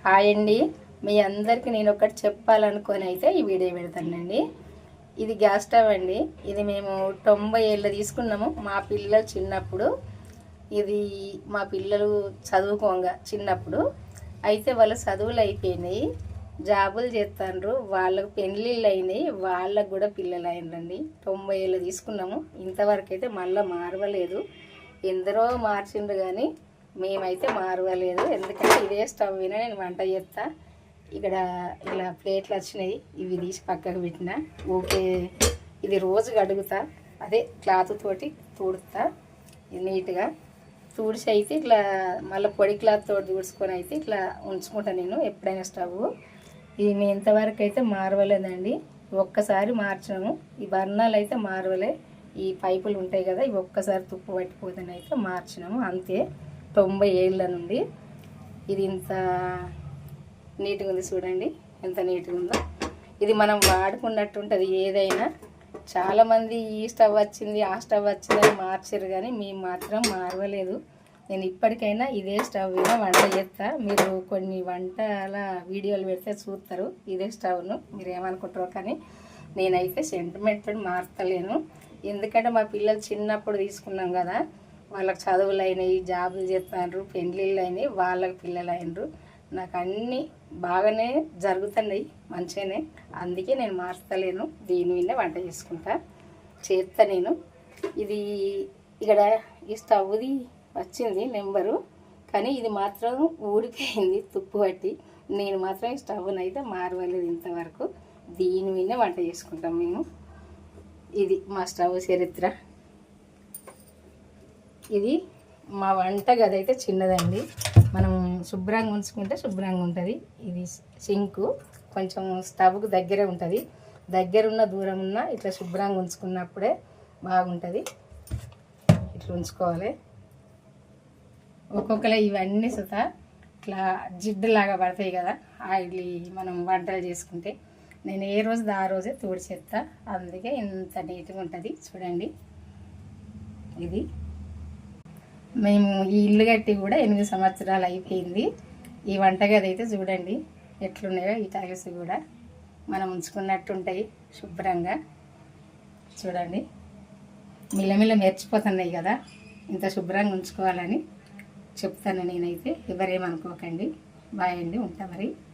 Hi అండి. మీ అందరికీ నేను ఒకటి చెప్పాలనుకొని అయితే ఈ వీడియో పెడతానండి. ఇది గ్యాస్ స్టవ్ అండి. ఇది మేము 90 ఏళ్ళు తీసుకున్నాము మా పిల్లలు చిన్నప్పుడు. ఇది మా పిల్లలు చదువుకోగా చిన్నప్పుడు అయితే వాళ్ళ చదువులు అయిపోయినాయి, జాబులు చేస్తాండ్రు, వాళ్ళకు పెళ్ళిళ్ళు అయినాయి, వాళ్ళకు కూడా పిల్లలు అయినండి. 90 ఏళ్ళు తీసుకున్నాము. ఇంతవరకు అయితే మళ్ళీ మారవలేదు. ఎందరో మార్చిండ్రు కానీ మేమైతే మారవలేదు. ఎందుకంటే ఇదే స్టవ్ మీద నేను వంట చేస్తా. ఇక్కడ ఇలా ప్లేట్లు వచ్చినాయి, ఇవి తీసి పక్కకు పెట్టిన. ఓకే, ఇది రోజు కడుగుతా, అదే క్లాత్ తోటి తుడుతా నీట్గా. తుడిచి అయితే ఇట్లా మళ్ళీ పొడి క్లాత్ తోటి తుడుచుకొని అయితే ఇట్లా ఉంచుకుంటాను నేను ఎప్పుడైనా స్టవ్. ఇది నేను ఇంతవరకు అయితే మారవలేదండి. ఒక్కసారి మార్చినాము. ఈ బర్ణాలు అయితే మారవలే. ఈ పైపులు ఉంటాయి కదా, ఇవి ఒక్కసారి తుప్పు పట్టిపోతేనే అయితే మార్చినాము అంతే. 90 ఏళ్ళ నుండి ఇది ఇంత నీట్గా ఉంది. చూడండి ఎంత నీట్గా ఉందో. ఇది మనం వాడుకున్నట్టు ఉంటుంది ఏదైనా. చాలామంది ఈ స్టవ్ వచ్చింది ఆ స్టవ్ వచ్చిందని మార్చారు, కానీ మేము మాత్రం మారవలేదు. నేను ఇప్పటికైనా ఇదే స్టవ్ మీద వంట చేస్తా. మీరు కొన్ని వంటల వీడియోలు పెడితే చూస్తారు ఇదే స్టవ్ను, మీరు ఏమనుకుంటారో. కానీ నేనైతే సెంటిమెంట్ మార్చలేను. ఎందుకంటే మా పిల్లలు చిన్నప్పుడు తీసుకున్నాం కదా, వాళ్ళకి చదువులు అయినాయి, జాబులు చేస్తున్నారు, పెళ్ళిళ్ళు అయినాయి, వాళ్ళకి పిల్లలు అయినరు. నాకు అన్నీ బాగానే జరుగుతున్నాయి, మంచిగానే. అందుకే నేను మార్చలేను. దీని మీద వంట చేసుకుంటా చేస్తా నేను. ఇది ఇక్కడ ఈ స్టవ్ది వచ్చింది నెంబరు, కానీ ఇది మాత్రం ఊడిపోయింది తుప్పు పట్టి. నేను మాత్రం ఈ స్టవ్ని అయితే మారవలేదు ఇంతవరకు. దీని మీద వంట చేసుకుంటాం మేము. ఇది మా స్టవ్ చరిత్ర. ఇది మా వంట గది అయితే చిన్నదండి. మనం శుభ్రంగా ఉంచుకుంటే శుభ్రంగా ఉంటుంది. ఇది సింకు కొంచెం స్టవ్కు దగ్గరే ఉంటుంది. దగ్గరున్న దూరం ఉన్న ఇట్లా శుభ్రంగా ఉంచుకున్నప్పుడే బాగుంటుంది. ఇట్లా ఉంచుకోవాలి. ఒక్కొక్కరు ఇవన్నీ సుత ఇట్లా జిడ్డులాగా పడతాయి కదా ఆయిల్ మనం వంటలు చేసుకుంటే. నేను ఏ రోజు ఆ రోజే తుడిచేస్తా, అందుకే ఇంత నీట్గా ఉంటుంది. చూడండి, ఇది మేము ఈ ఇల్లు కట్టి కూడా 8 సంవత్సరాలు అయిపోయింది. ఈ వంటగది అయితే చూడండి ఎట్లున్నాయో. ఈ టైల్స్ కూడా మనం ఉంచుకున్నట్టు ఉంటాయి శుభ్రంగా. చూడండి మిల్లమిల్ల మెరిచిపోతున్నాయి కదా. ఇంత శుభ్రంగా ఉంచుకోవాలని చెప్తాను నేనైతే. ఎవరేమనుకోకండి. బాయ్ అండి, ఉంటా మరి.